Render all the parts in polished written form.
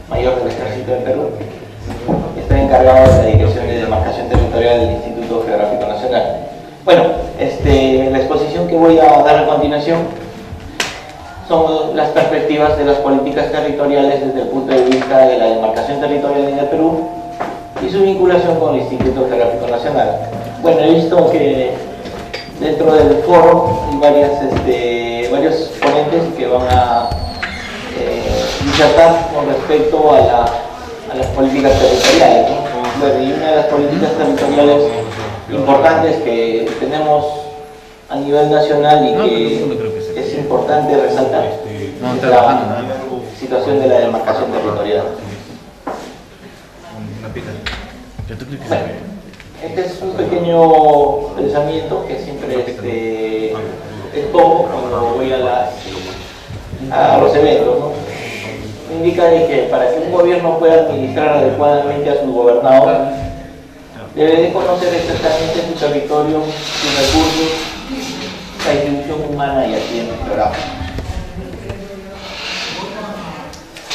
Mayor del Ejército del Perú. Estoy encargado de la Dirección de Demarcación Territorial del Instituto Geográfico Nacional. Bueno, la exposición que voy a dar a continuación son las perspectivas de las políticas territoriales desde el punto de vista de la demarcación territorial en el Perú y su vinculación con el Instituto Geográfico Nacional. Bueno, he visto que dentro del foro hay varios ponentes que van a disertar con respecto a las políticas territoriales, ¿no? Bueno, y una de las políticas territoriales importantes que tenemos a nivel nacional y que es importante resaltar es la situación de la demarcación territorial. Bueno, este es un pequeño pensamiento que siempre tomo cuando voy a los eventos, ¿no? Indica de que para que un gobierno pueda administrar adecuadamente a sus gobernados debe de conocer exactamente su territorio, sus recursos, la distribución humana y así en explorado.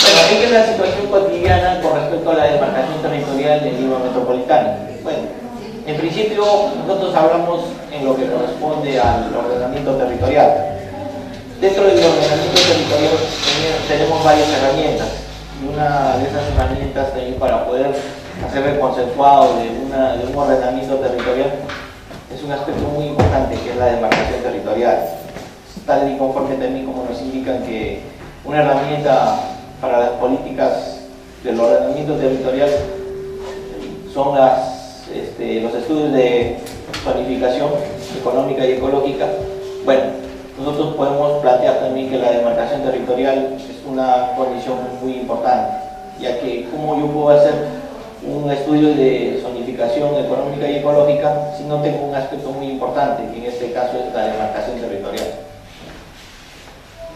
Bueno, esta es la situación cotidiana con respecto a la demarcación territorial del Lima Metropolitano. Bueno, en principio nosotros hablamos en lo que corresponde al ordenamiento territorial. Dentro del ordenamiento territorial tenemos varias herramientas, y una de esas herramientas también para poder hacer el consensuado de un ordenamiento territorial es un aspecto muy importante, que es la demarcación territorial, tal y conforme también como nos indican que una herramienta para las políticas del ordenamiento territorial son los estudios de planificación económica y ecológica. Bueno, nosotros podemos plantear también que la demarcación territorial es una condición muy importante, ya que ¿cómo yo puedo hacer un estudio de zonificación económica y ecológica si no tengo un aspecto muy importante, que en este caso es la demarcación territorial?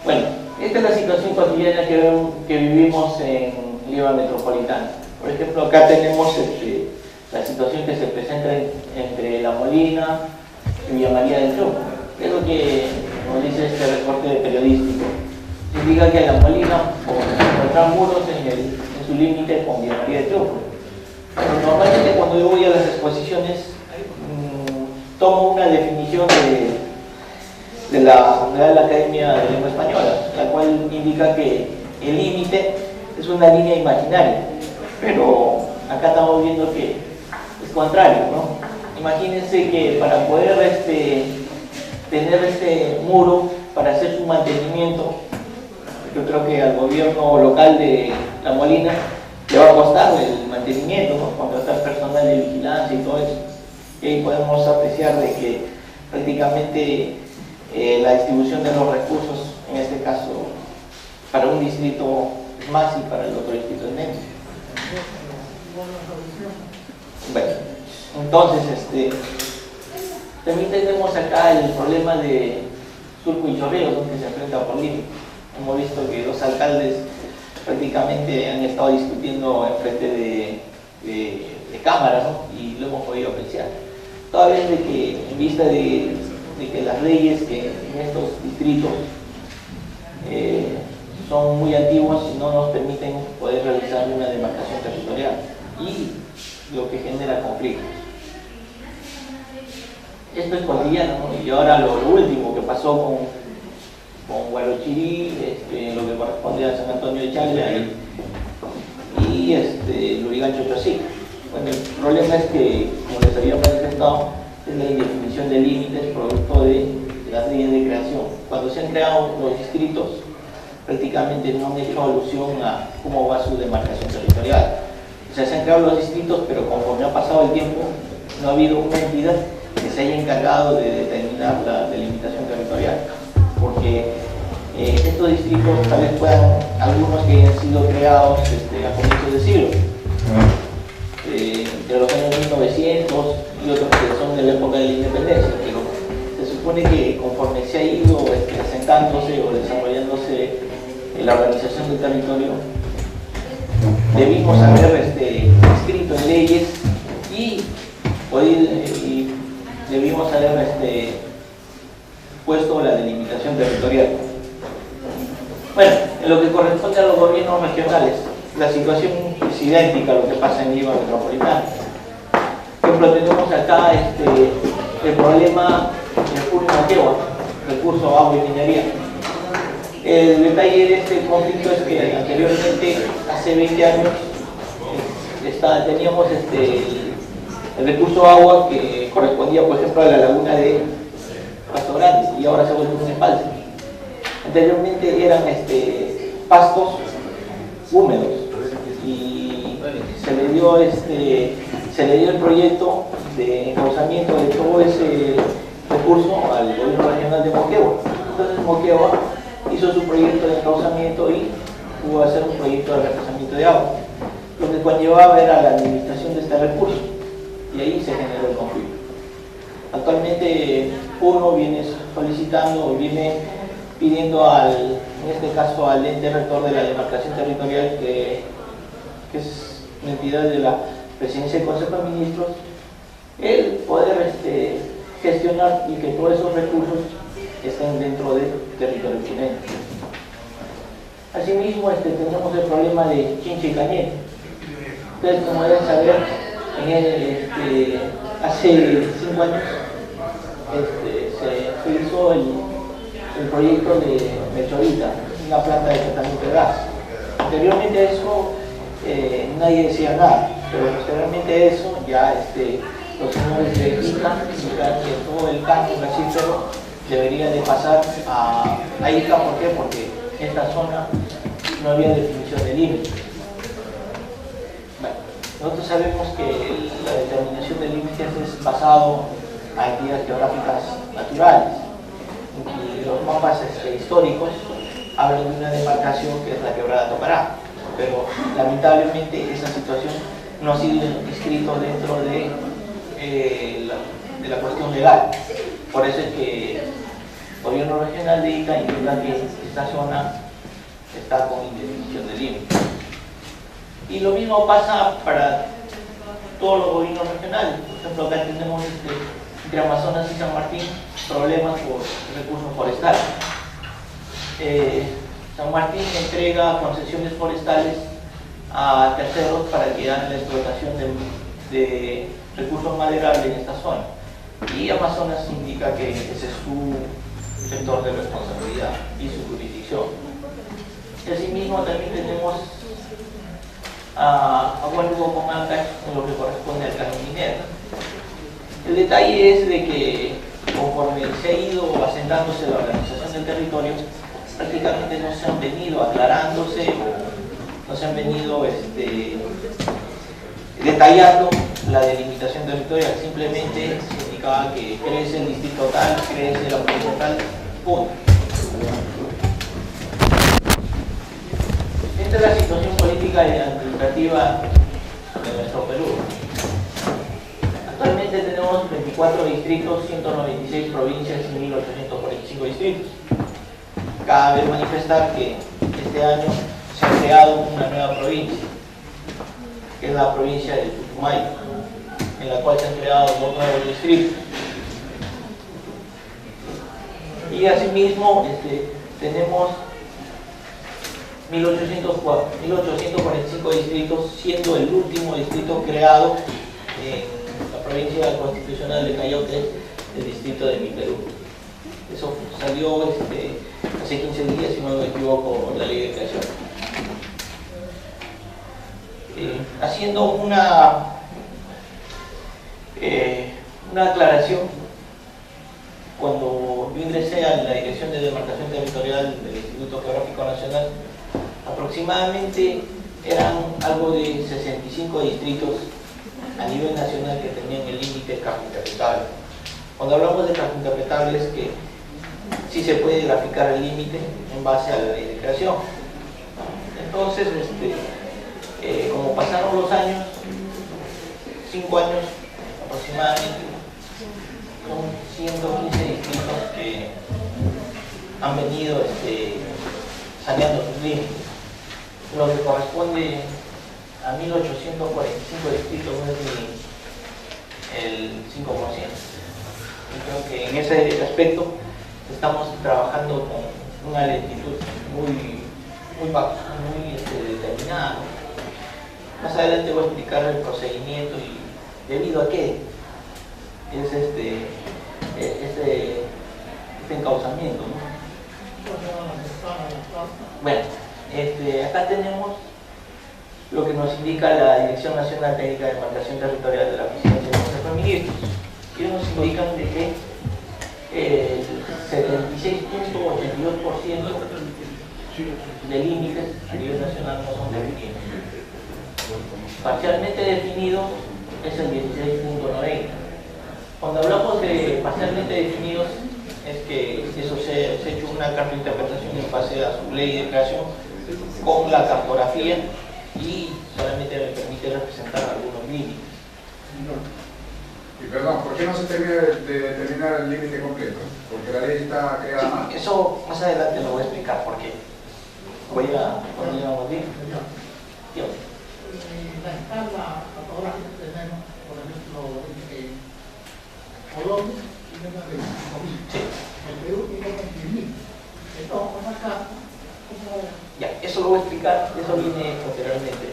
Bueno, esta es la situación cotidiana que vivimos en Lima Metropolitana. Por ejemplo, acá tenemos la situación que se presenta entre La Molina y Villa María del Triunfo. Es lo que nos dice este reporte periodístico. Indica que en La Molina se encuentran muros en su límite con Villa María del Triunfo. Pero normalmente cuando yo voy a las exposiciones tomo una definición de la Real Academia de Lengua Española, la cual indica que el límite es una línea imaginaria, pero acá estamos viendo que es contrario, ¿no? Imagínense que para poder tener este muro, para hacer su mantenimiento, yo creo que al gobierno local de La Molina le va a costar el mantenimiento, ¿no? Contratar personal de vigilancia y todo eso. Y ahí podemos apreciar de que prácticamente la distribución de los recursos, en este caso, para un distrito es más y para el otro distrito es menos. Bueno, entonces, también tenemos acá el problema de Surco y Chorrillos, que se enfrenta por Lima. Hemos visto que los alcaldes prácticamente han estado discutiendo en frente de cámaras, ¿no? Y lo hemos podido apreciar. Toda vez de que, en vista de que las leyes que en estos distritos son muy antiguas y no nos permiten poder realizar una demarcación territorial, y lo que genera conflictos. Esto es cotidiano, ¿no? Y ahora lo último que pasó con Huarochirí, lo que corresponde a San Antonio de Chagla y Lurigancho-Chosica. Bueno, el problema es que, como les había manifestado, es la indefinición de límites producto de las leyes de creación. Cuando se han creado los distritos, prácticamente no han hecho alusión a cómo va su demarcación territorial. O sea, se han creado los distritos, pero conforme ha pasado el tiempo, no ha habido una entidad que se haya encargado de determinar la delimitación territorial, porque estos distritos tal vez puedan, algunos que hayan sido creados a comienzos de siglo, de los años 1900, y otros que son de la época de la independencia, pero se supone que conforme se ha ido asentándose o desarrollándose la organización del territorio, debimos haber escrito en leyes y debimos haber puesto la delimitación territorial. Bueno, En lo que corresponde a los gobiernos regionales, la situación es idéntica a lo que pasa en Lima metropolitana. Por ejemplo, tenemos acá el problema del Puri Moquegua, recurso agua y minería. El detalle de este conflicto es que anteriormente, hace 20 años, teníamos el recurso agua que correspondía, por ejemplo, a la laguna de Pasto Grande, y ahora se vuelve un embalse. Anteriormente eran pastos húmedos y se le dio el proyecto de encauzamiento de todo ese recurso al gobierno regional de Moquegua. Entonces Moquegua hizo su proyecto de encauzamiento y pudo hacer un proyecto de represamiento de agua, lo que conllevaba era la administración de este recurso, y ahí se generó el conflicto. Actualmente uno viene solicitando o viene pidiendo en este caso al ente rector de la demarcación territorial, que es una entidad de la Presidencia del Consejo de Ministros, el poder gestionar y que todos esos recursos estén dentro del territorio chileno. Asimismo, tenemos el problema de Chincha y Cañete. Ustedes, como deben saber, hace 5 años se hizo el proyecto de Mechorita, una planta de tratamiento de gas. Anteriormente a eso nadie decía nada, pero posteriormente a eso ya los señores de ICA indican que todo el campo gasífero debería de pasar a ICA. ¿Por qué? Porque en esta zona no había definición de límites. Bueno, nosotros sabemos que la determinación de límites es basado a entidades geográficas naturales, y los mapas históricos hablan de una demarcación que es la Quebrada Tocará, pero lamentablemente esa situación no ha sido inscrito dentro de la cuestión legal. Por eso es que el gobierno regional de Ica indica que esta zona está con indefinición de límites. Y lo mismo pasa para todos los gobiernos regionales. Por ejemplo, acá tenemos entre Amazonas y San Martín problemas por recursos forestales. San Martín entrega concesiones forestales a terceros para que hagan la explotación de recursos maderables en esta zona, y Amazonas indica que ese es su sector de responsabilidad y su jurisdicción. Y asimismo también tenemos a Huánuco con Ancash en lo que corresponde al canon minero. El detalle es de que conforme se ha ido asentándose la organización del territorio, prácticamente no se han venido aclarándose o no se han venido detallando la delimitación territorial. Simplemente se indicaba que crece el distrito tal, crece la provincia tal, punto. Esta es la situación política y administrativa de nuestro Perú. Actualmente tenemos 24 distritos, 196 provincias y 1845 distritos. Cabe manifestar que este año se ha creado una nueva provincia, que es la provincia de Putumayo, en la cual se han creado 2 nuevos distritos. Y asimismo tenemos 1845 distritos, siendo el último distrito creado en la provincia constitucional de Callao, que es el distrito de Mi Perú. Eso salió hace 15 días, si no me equivoco, la ley de creación. Haciendo una aclaración, cuando yo ingresé a la Dirección de Demarcación Territorial del Instituto Geográfico Nacional, aproximadamente eran algo de 65 distritos a nivel nacional que tenían el límite cartointerpretable. Cuando hablamos de cartointerpretable es que sí se puede graficar el límite en base a la ley de creación. Entonces, como pasaron los años, 5 años aproximadamente, son 115 distritos que han venido saneando sus límites. Lo que corresponde a 1845 distritos no es ni el 5%. Yo creo que en ese aspecto estamos trabajando con una lentitud muy, muy determinado. Más adelante voy a explicar el procedimiento y debido a qué es este encauzamiento, ¿no? Bueno, acá tenemos lo que nos indica la Dirección Nacional Técnica de Demarcación Territorial de la Presidencia del Consejo de Ministros. Ellos nos indican de que el 76.82% de límites a nivel nacional no son definidos. Parcialmente definidos es el 16.90. Cuando hablamos de parcialmente definidos es que eso se ha hecho una carta de interpretación en base a su ley de creación con la cartografía y solamente me permite representar algunos límites. Y perdón, ¿por qué no se termina de determinar el límite completo? Porque la ley está creada mal. Eso más adelante lo voy a explicar porque voy a ponerlo bien. La escala cartográfica que tenemos, por ejemplo, Colombia tiene una de 5.000, sí. el Perú tiene 20.000. Entonces, acá, ya, eso lo voy a explicar, eso viene posteriormente.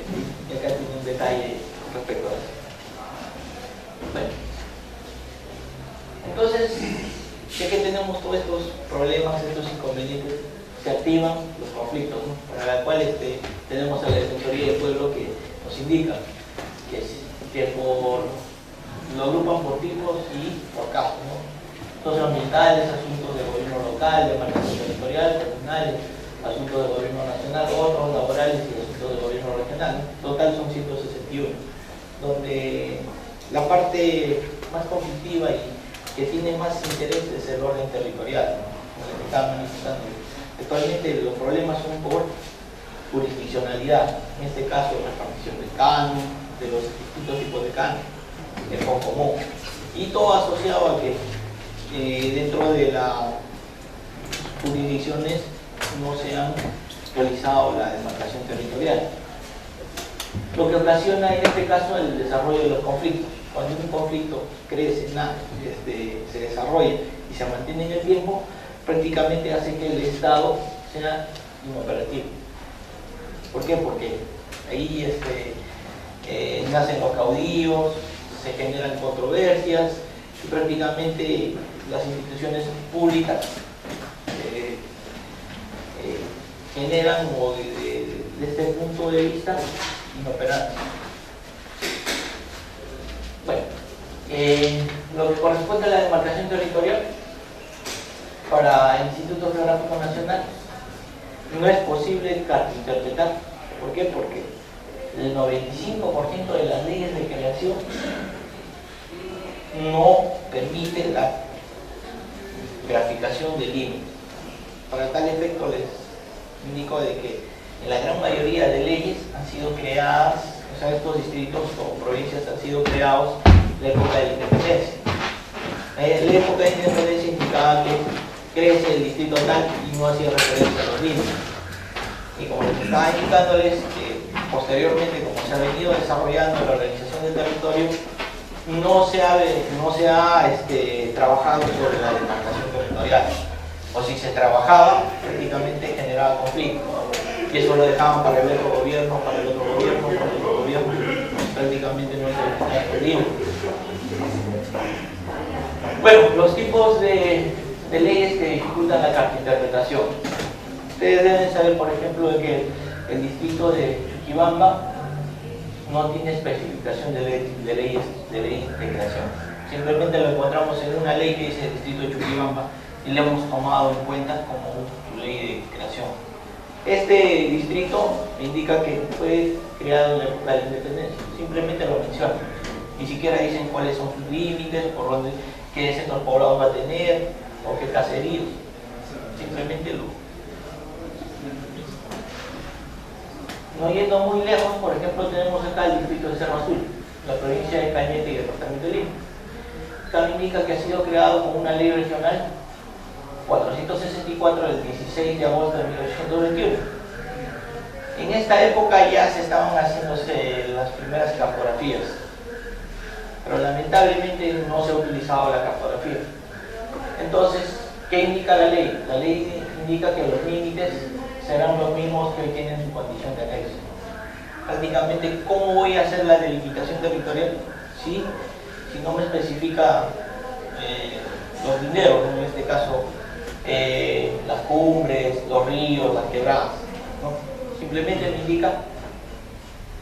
Y acá tiene un detalle respecto a eso. Bueno, entonces, ya que tenemos todos estos problemas, estos inconvenientes, se activan los conflictos, ¿no? Para la cual tenemos a la Defensoría del Pueblo que nos indica que lo agrupan por tipos y por casos, ¿no? Asuntos ambientales, asuntos de gobierno local, de marcación territorial, comunales, asuntos de gobierno nacional, otros laborales y asuntos de gobierno regional. Total son 161, donde la parte más conflictiva y que tiene más interés es el orden territorial, ¿no? Como les estaba manifestando. Actualmente los problemas son por jurisdiccionalidad, en este caso repartición del canon, de los distintos tipos de canon, el fondo común, y todo asociado a que dentro de las jurisdicciones no se han realizado la demarcación territorial, lo que ocasiona en este caso el desarrollo de los conflictos. Cuando un conflicto crece, se desarrolla y se mantiene en el tiempo, prácticamente hace que el Estado sea inoperativo. ¿Por qué? Porque ahí nacen los caudillos, se generan controversias y prácticamente las instituciones públicas generan, o desde este punto de vista, inoperantes. Bueno, lo que corresponde a la demarcación territorial para el Instituto Geográfico Nacional no es posible interpretar. ¿Por qué? Porque el 95% de las leyes de creación no permite la graficación de límites. Para tal efecto les indico de que en la gran mayoría de leyes han sido creadas, o sea, estos distritos o provincias han sido creados en la época de la independencia. En la época de la independencia indicaba que crece el distrito tal y no hacía referencia a los límites. Y como les estaba indicándoles, posteriormente, como se ha venido desarrollando la organización del territorio, no se ha trabajado sobre la demarcación territorial. O si se trabajaba, prácticamente generaba conflicto. Y eso lo dejaban para el otro gobierno, para el otro gobierno, para el otro gobierno. Prácticamente no se tenía problema. Bueno, los tipos de leyes que dificultan la cartointerpretación. Ustedes deben saber, por ejemplo, de que el distrito de Chuquibamba no tiene especificación de leyes de creación. Simplemente lo encontramos en una ley que dice el distrito de Chuquibamba y le hemos tomado en cuenta como su ley de creación. Este distrito indica que fue creado en la época de la independencia, simplemente lo menciona. Ni siquiera dicen cuáles son sus límites, por dónde, qué centros poblados va a tener o qué caseríos. Simplemente no yendo muy lejos, por ejemplo, tenemos acá el distrito de Cerro Azul, la provincia de Cañete y el departamento de Lima. Acá indica que ha sido creado con una ley regional 464 del 16 de agosto de 1821. En esta época ya se estaban haciéndose las primeras cartografías, pero lamentablemente no se ha utilizado la cartografía. Entonces, ¿qué indica la ley? La ley indica que los límites serán los mismos que hoy tienen su condición de anexo. Prácticamente, ¿cómo voy a hacer la delimitación territorial si no me especifica los linderos, en este caso las cumbres, los ríos, las quebradas, ¿no? Simplemente me indica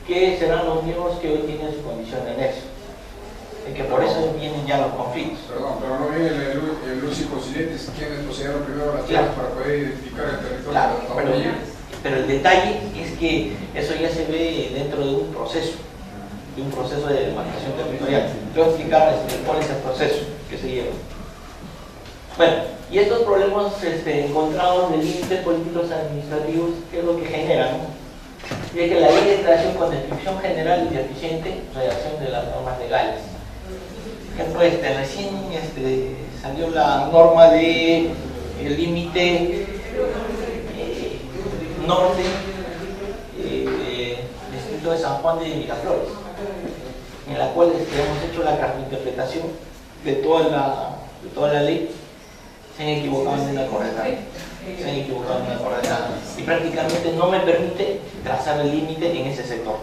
que serán los mismos que hoy tienen su condición de anexo, y que por eso vienen ya los conflictos. Perdón, pero no viene el luz y conscientes quienes poseyeron primero las tierras para poder identificar el territorio. Claro, a dónde llegan. pero el detalle es que eso ya se ve dentro de un proceso de demarcación territorial. Te voy a explicar cuál es el proceso que se lleva. Bueno, y estos problemas encontrados de límites políticos administrativos, ¿qué es lo que generan? Y es que la ley de creación con descripción general y eficiente redacción de las normas legales. Por ejemplo, recién salió la norma de el límite norte del distrito de San Juan de Miraflores, en la cual hemos hecho la interpretación de toda la ley. Se han equivocado en una coordenada. Y prácticamente no me permite trazar el límite en ese sector.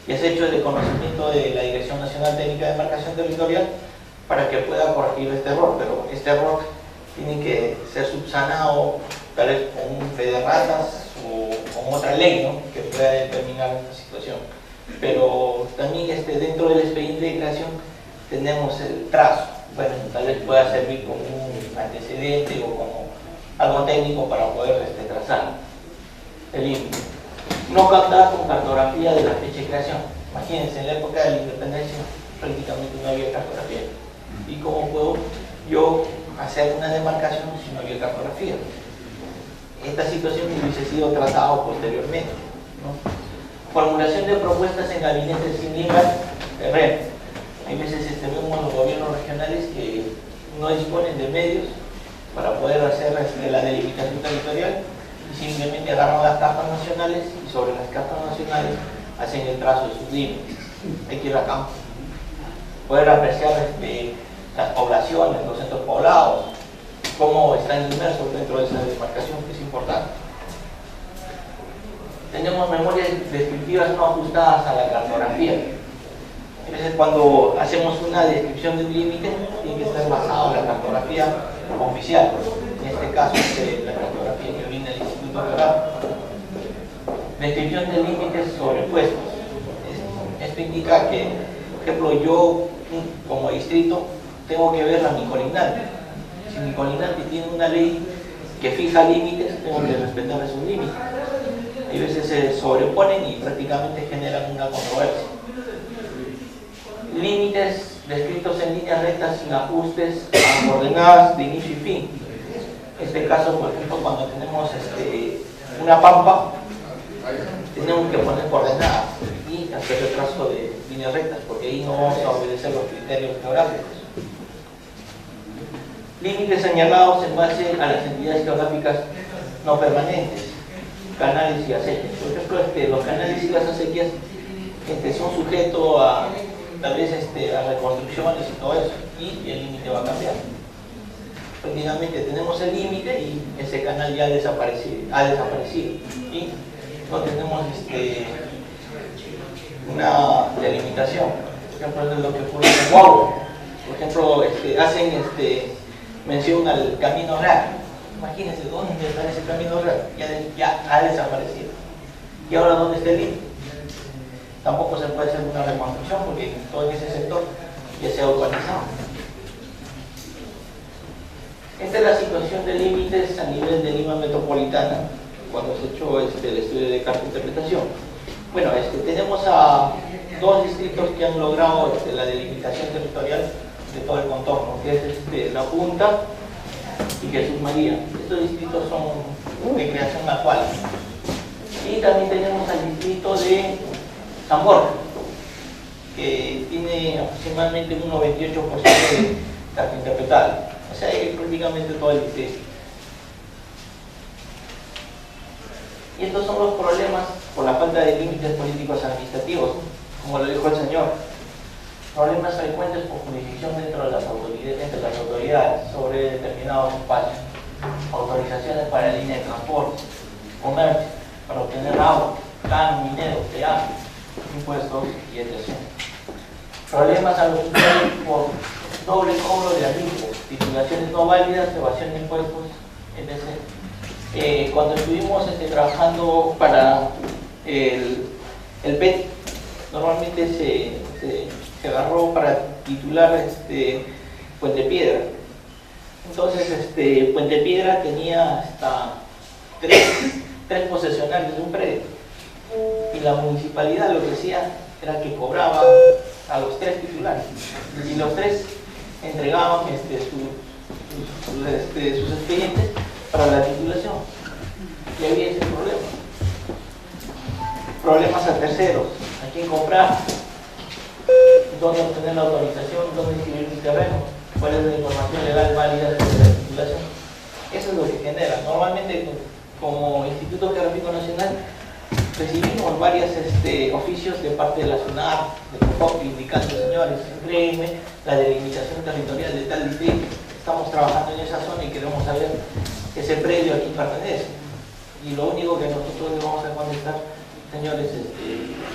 Y es hecho de conocimiento de la Dirección Nacional Técnica de Demarcación Territorial para que pueda corregir este error, pero este error tiene que ser subsanado tal vez con un fe de ratas o con otra ley, ¿no?, que pueda determinar esta situación. Pero también dentro del expediente de creación tenemos el trazo. Bueno, tal vez pueda servir como un antecedente o como algo técnico para poder trazar el límite. No contar con cartografía de la fecha de creación. Imagínense, en la época de la independencia prácticamente no había cartografía. ¿Y cómo puedo yo hacer una demarcación si no había cartografía? Esta situación hubiese sido tratada posteriormente, ¿no? Formulación de propuestas en gabinetes sin límite terreno. Hay veces vemos los gobiernos regionales que no disponen de medios para poder hacer la delimitación territorial y simplemente agarran las cartas nacionales y sobre las cartas nacionales hacen el trazo de sus límites. Hay que ir a campo, poder apreciar las poblaciones, los centros poblados, cómo están inmersos dentro de esa demarcación, que es importante. Tenemos memorias descriptivas no ajustadas a la cartografía. A veces cuando hacemos una descripción de un límite tiene que estar basado en la cartografía oficial, en este caso la cartografía que viene del Instituto Geográfico. Descripción de límites sobrepuestos. Esto indica que, por ejemplo, yo como distrito tengo que ver a mi colindante. Si mi colindante tiene una ley que fija límites, tengo que respetar esos límites. Hay veces se sobreponen y prácticamente generan una controversia. Límites descritos en líneas rectas sin ajustes a coordenadas de inicio y fin. En este caso, por ejemplo, cuando tenemos una pampa, tenemos que poner coordenadas y hacer el trazo de líneas rectas, porque ahí no vamos a obedecer los criterios geográficos. Límites señalados en base a las entidades geográficas no permanentes, canales y acequias. Por ejemplo, los canales y las acequias son sujetos a tal vez a reconstrucciones y todo eso, y el límite va a cambiar. Prácticamente tenemos el límite y ese canal ya ha desaparecido y no tenemos una delimitación. Por ejemplo, es lo que ocurre en Guagua. Por ejemplo, hacen mención al camino real. Imagínense dónde está ese camino real, ya ha desaparecido. ¿Y ahora dónde está el límite? Tampoco se puede hacer una reconstrucción porque todo ese sector ya se ha urbanizado. Esta es la situación de límites a nivel de Lima metropolitana cuando se echó el estudio de carta de interpretación. Bueno, tenemos a dos distritos que han logrado la delimitación territorial de todo el contorno, que es La Punta y Jesús María. Estos distritos son de creación actual. Y también tenemos al distrito de San Borja, que tiene aproximadamente un 98% de carta interpretada. O sea, hay prácticamente todo el distrito. Y estos son los problemas por la falta de límites políticos administrativos, como lo dijo el señor. Problemas frecuentes por jurisdicción dentro de las autoridades sobre determinados espacios. Autorizaciones para línea de transporte. comercio para obtener agua, canon, minero, peaje, impuestos y etc. Problemas a los usuarios por doble cobro de arribo, titulaciones no válidas, evasión de impuestos, etc. Cuando estuvimos trabajando para el PET, normalmente se agarró para titular Puente Piedra. Entonces, Puente Piedra tenía hasta tres posesionarios de un predio. Y la municipalidad lo que hacía era que cobraba a los 3 titulares. Y los 3 entregaban sus expedientes para la titulación. Y había ese problema. Problemas a terceros. ¿A quién comprar? ¿Dónde obtener la autorización? ¿Dónde inscribir mi terreno? ¿Cuál es la información legal válida sobre la titulación? Eso es lo que genera. Normalmente, como Instituto Geográfico Nacional, recibimos varios oficios de parte de la SUNAR, de PROCOPI, indicando, señores, entréguenme la delimitación territorial de tal distrito. Estamos trabajando en esa zona y queremos saber ese predio a quién pertenece. Y lo único que nosotros le vamos a contestar, señores,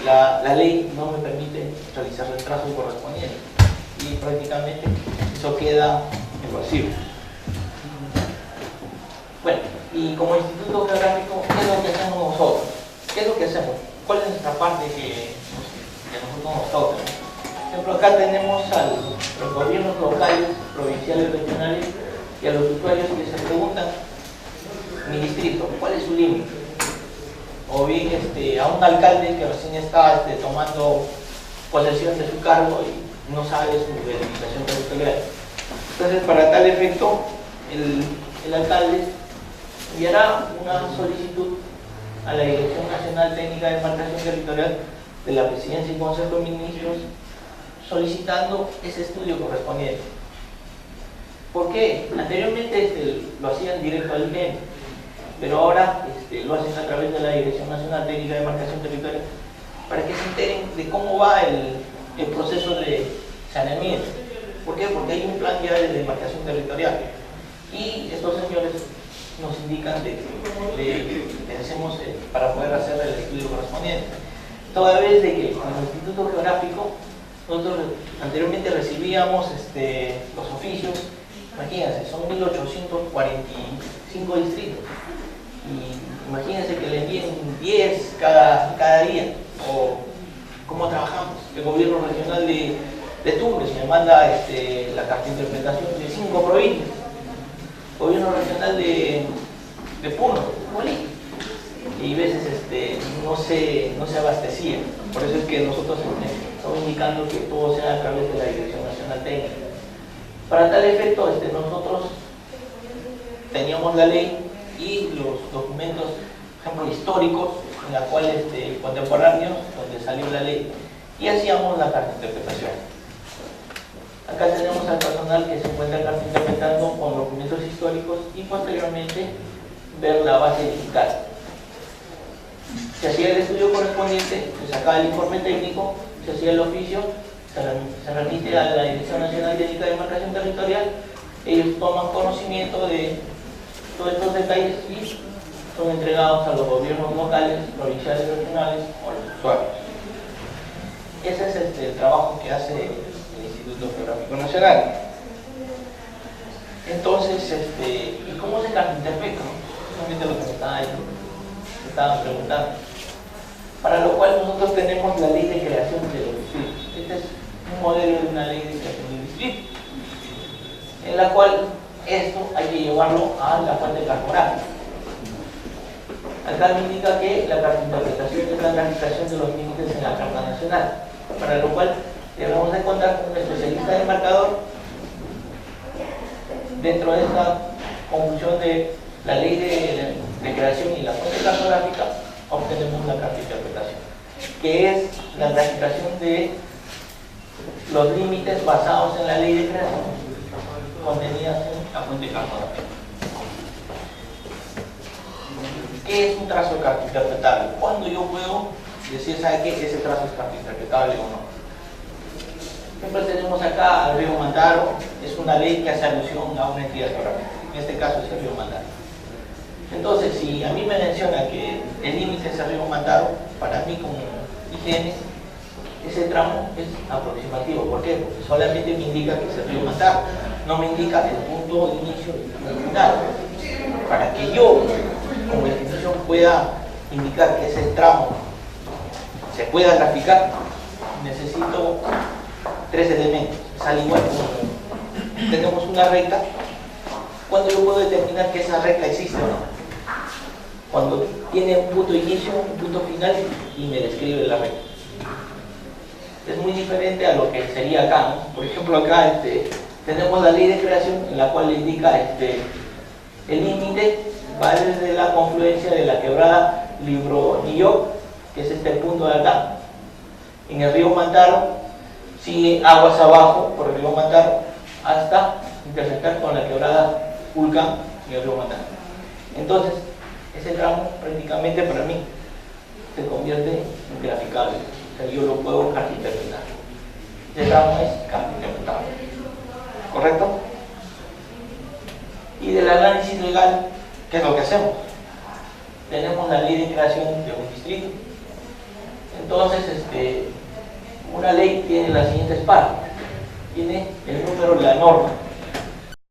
la ley no me permite realizar el trazo correspondiente. Y prácticamente eso queda en vacío. Bueno, y como Instituto Geográfico, ¿qué es lo que hacemos nosotros? ¿Qué es lo que hacemos? ¿Cuál es nuestra parte que nosotros nos toca? Por ejemplo, acá tenemos a los gobiernos locales, provinciales, regionales y a los usuarios que se preguntan, mi distrito, ¿cuál es su límite? O bien a un alcalde que recién está tomando posesión de su cargo y no sabe su delimitación territorial. Entonces, para tal efecto, el alcalde enviará una solicitud a la Dirección Nacional Técnica de Demarcación Territorial de la Presidencia y Consejo de Ministros solicitando ese estudio correspondiente. ¿Por qué? Anteriormente lo hacían directo al INEM, pero ahora lo hacen a través de la Dirección Nacional Técnica de Demarcación Territorial para que se enteren de cómo va el proceso de saneamiento. ¿Por qué? Porque hay un plan ya de demarcación territorial y estos señores nos indican de que hacemos para poder hacer el estudio correspondiente. Toda vez de que con el Instituto Geográfico nosotros anteriormente recibíamos los oficios, imagínense, son 1845 distritos y imagínense que le envíen 10 cada día. O cómo trabajamos. El gobierno regional de Tumbes me manda la carta de interpretación de 5 provincias. Gobierno regional de Puno, Bolivia. Y a veces no se abastecía. Por eso es que nosotros estamos indicando que todo sea a través de la Dirección Nacional Técnica. Para tal efecto, nosotros teníamos la ley y los documentos, por ejemplo, históricos, en la cual contemporáneos, donde salió la ley, y hacíamos la carta de interpretación. Acá tenemos al personal que se encuentra interpretando con documentos históricos y posteriormente ver la base digital. Se hacía el estudio correspondiente, se sacaba el informe técnico, se hacía el oficio, se remite a la Dirección Nacional Técnica de Demarcación Territorial, ellos toman conocimiento de todos estos detalles y son entregados a los gobiernos locales, provinciales, regionales o a los usuarios. Ese es el trabajo que hace el Instituto Geográfico Nacional. Entonces, ¿y cómo se interpreta? Solamente lo que me estaban preguntando. Para lo cual nosotros tenemos la ley de creación de los distritos. Este es un modelo de una ley de creación de distrito, en la cual esto hay que llevarlo a la fuente cartográfica. Acá me indica que la carta de interpretación es la caracterización de los límites en la Carta Nacional, para lo cual debemos de contar con un especialista de marcador dentro de esta conjunción de la ley de creación y la fuente cartográfica. Obtenemos una carta de interpretación, que es la graficación de los límites basados en la ley de creación contenidas en la fuente cartográfica. ¿Qué es un trazo cartointerpretable? ¿Cuándo yo puedo decir, sabe qué, ese trazo es cartointerpretable o no? Siempre tenemos acá al río Mantaro, es una ley que hace alusión a una entidad geográfica, en este caso es el río Mantaro. Entonces, si a mí me menciona que el límite de Río Mantaro, para mí como IGN, ese tramo es aproximativo. ¿Por qué? Porque solamente me indica que es el río Mantaro, no me indica el punto de inicio y el punto final. Para que yo, como definición, pueda indicar que ese tramo se pueda graficar, necesito tres elementos. Es al igual como tenemos una recta, cuando yo puedo determinar que esa recta existe o no. Cuando tiene un punto de inicio, un punto final y me describe la recta. Es muy diferente a lo que sería acá, ¿no? Por ejemplo, acá tenemos la ley de creación en la cual indica el límite va desde la confluencia de la quebrada Libro-Nilló, que es este punto de acá, en el río Mantaro, sigue aguas abajo por el río Mantaro hasta intersectar con la quebrada Vulcán en el río Mantaro. Entonces, ese tramo prácticamente para mí se convierte en graficable. O sea, yo lo puedo carta-interpretar. Ese tramo es carta-interpretable. ¿Correcto? Y del análisis legal, ¿qué es lo que hacemos? Tenemos la ley de creación de un distrito. Entonces, una ley tiene las siguientes partes. Tiene el número de la norma,